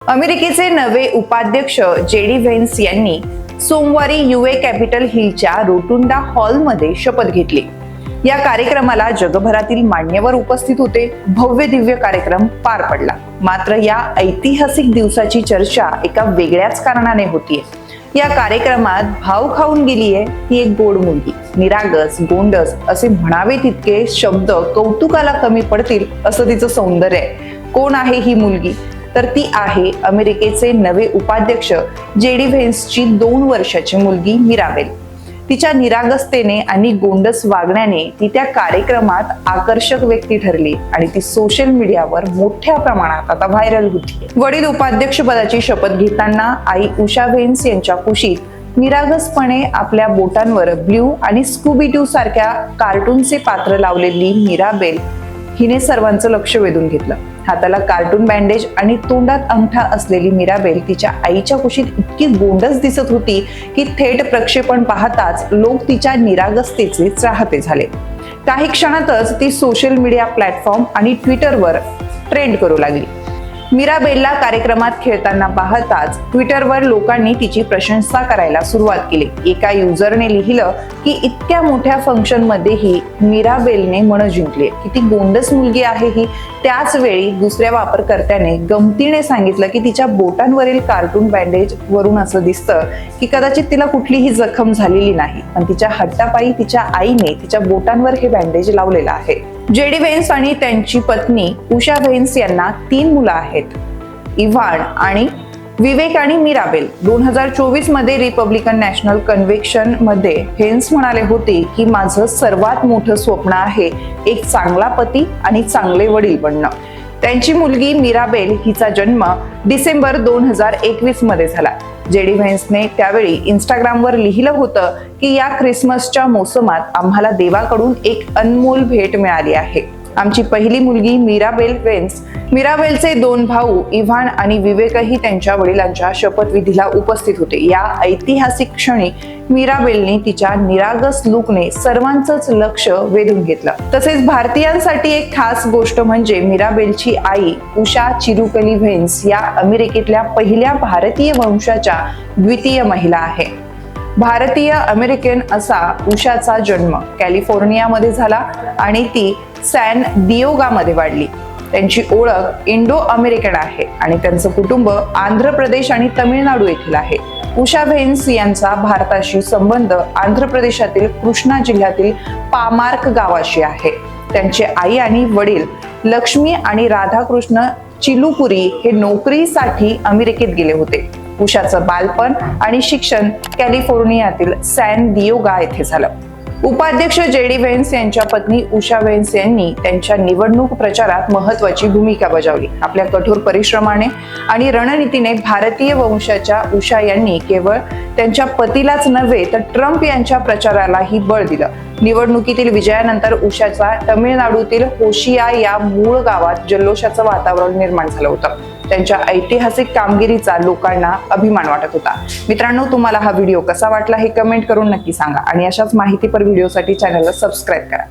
अमेरिकेचे नवे उपाध्यक्ष जेडी व्हेन्स यांनी सोमवारी यूए कॅपिटल हिलच्या रोटुंडा हॉलमध्ये शपथ घेतली। या कार्यक्रमाला जगभरातील मान्यवर उपस्थित होते। भव्य दिव्य कार्यक्रम पार पडला। मात्र या ऐतिहासिक दिवसाची चर्चा एका वेगळ्याच कारणाने होतीये। या कार्यक्रमात भाव खाऊन गेलीये ही एक गोड मुलगी। निरागस, गोंडस असे म्हणावे तितके शब्द कौतुकाला कमी पडतील असं तिचं सौंदर्य आहे। कोण आहे ही मुलगी? तर ती आहे अमेरिकेचे नवे उपाध्यक्ष जेडी व्हेन्सची 2 वर्षाची मुलगी मिराबेल। तिच्या निरागसतेने आणि गोंडस वागण्याने ती त्या कार्यक्रमात आकर्षक व्यक्ती ठरली आणि ती सोशल मीडियावर मोठ्या प्रमाणात आता व्हायरल होती। वडील उपाध्यक्ष पदाची शपथ घेताना आई उषा व्हेन्स यांच्या कुशीत निरागसपणे आपल्या बोटांवर ब्ल्यू आणि स्कूबी डू सारख्या कार्टूनचे पात्र लावलेली मिराबेल हिने सर्वांचं लक्ष वेधून घेतलं। हाताला कार्टून बँडेज आणि तोंडात अंगठा असलेली मिराबेल तिच्या आईच्या कुशीत इतकी गोंडस दिसत होती की थेट प्रक्षेपण पाहताच लोक तिच्या निरागसतेचे चाहते झाले। काही क्षणातच ती सोशल मीडिया प्लॅटफॉर्म आणि ट्विटरवर ट्रेंड करू लागली। मिराबेलला कार्यक्रमात खेळताना पाहताच ट्विटरवर लोकांनी तिची प्रशंसा करायला सुरुवात केली। एका युजरने लिहिलं की इतक्या मोठ्या फंक्शन मध्येही मिराबेलने मन जिंकले, किती गोंडस मुलगी आहे ही। त्याच वेळी दुसऱ्या वापरकर्त्याने गमतीने सांगितलं की तिच्या बोटांवरील कार्टून बँडेज वरून असं दिसतं की कदाचित तिला कुठलीही जखम झालेली नाही, पण तिच्या हट्टापायी तिच्या आईने तिच्या बोटांवर हे बँडेज लावलेलं आहे। जेडी व्हेन्स आणि त्यांची पत्नी उषा व्हेन्स यांना 3 मुलं आहेत, इव्हान आणि विवेक आणि मिराबेल। 2024 मध्ये रिपब्लिकन नॅशनल कन्व्हेन्शन मध्ये व्हेन्स म्हणाले होते की माझं सर्वात मोठं स्वप्न आहे एक चांगला पती आणि चांगले वडील बनणं। त्यांची मुलगी मिराबेल हिचा जन्म डिसेंबर 2021 मध्ये झाला। जेडी व्हेन्सने त्यावेळी इंस्टाग्रामवर लिहिलं होतं की या ख्रिसमसच्या मोसमात आम्हाला देवाकडून एक अनमोल भेट मिळाली आहे। आमची पहिली मुलगी मिराबेल व्हेन्स। मिराबेलचे 2 भाऊ इव्हान आणि विवेकही त्यांच्या वडिलांच्या शपथविधीला उपस्थित होते। या ऐतिहासिक क्षणी मिराबेलने तिच्या निरागस लुकने सर्वांचंच लक्ष वेधून घेतलं। तसेच भारतीयांसाठी एक खास गोष्ट म्हणजे मिराबेलची आई उषा चिरुकली व्हेन्स या अमेरिकेतल्या पहिल्या भारतीय वंशाच्या द्वितीय महिला आहे। भारतीय अमेरिकन असा उषाचा जन्म कॅलिफोर्नियामध्ये झाला आणि ती सॅन दिएगोमध्ये वाढली। त्यांची ओळख इंडो अमेरिकन आहे आणि त्यांचं कुटुंब आंध्र प्रदेश आणि तमिळनाडू येथील आहे। उषा व्हेन्स यांचा भारताशी संबंध आंध्र प्रदेशातील कृष्णा जिल्ह्यातील पामार्क गावाशी आहे। त्यांचे आई आणि वडील लक्ष्मी आणि राधाकृष्ण चिलुपुरी हे नोकरीसाठी अमेरिकेत गेले होते। उषाचं बालपण आणि शिक्षण कॅलिफोर्नियातील सॅन दिएगो येथे झालं। उपाध्यक्ष जेडी व्हेन्स यांच्या पत्नी उषा व्हेन्स यांनी त्यांच्या निवडणूक प्रचारात महत्त्वाची भूमिका बजावली। आपल्या कठोर परिश्रमाने आणि रणनीतीने भारतीय वंशाच्या उषा यांनी केवळ त्यांच्या पतीलाच नव्हे तर ट्रम्प यांच्या प्रचारालाही बळ दिलं। निवडणुकीतील विजयानंतर उषाचा तमिळनाडूतील होशिया या मूळ गावात जल्लोषाचं वातावरण निर्माण झालं होतं। त्यांच्या ऐतिहासिक कामगिरीचा लोकांना अभिमान वाटत होता। मित्रांनो, तुम्हाला हा व्हिडिओ कसा वाटला हे कमेंट करून नक्की सांगा आणि अशाच माहितीपर व्हिडिओसाठी चॅनलला सबस्क्राईब करा।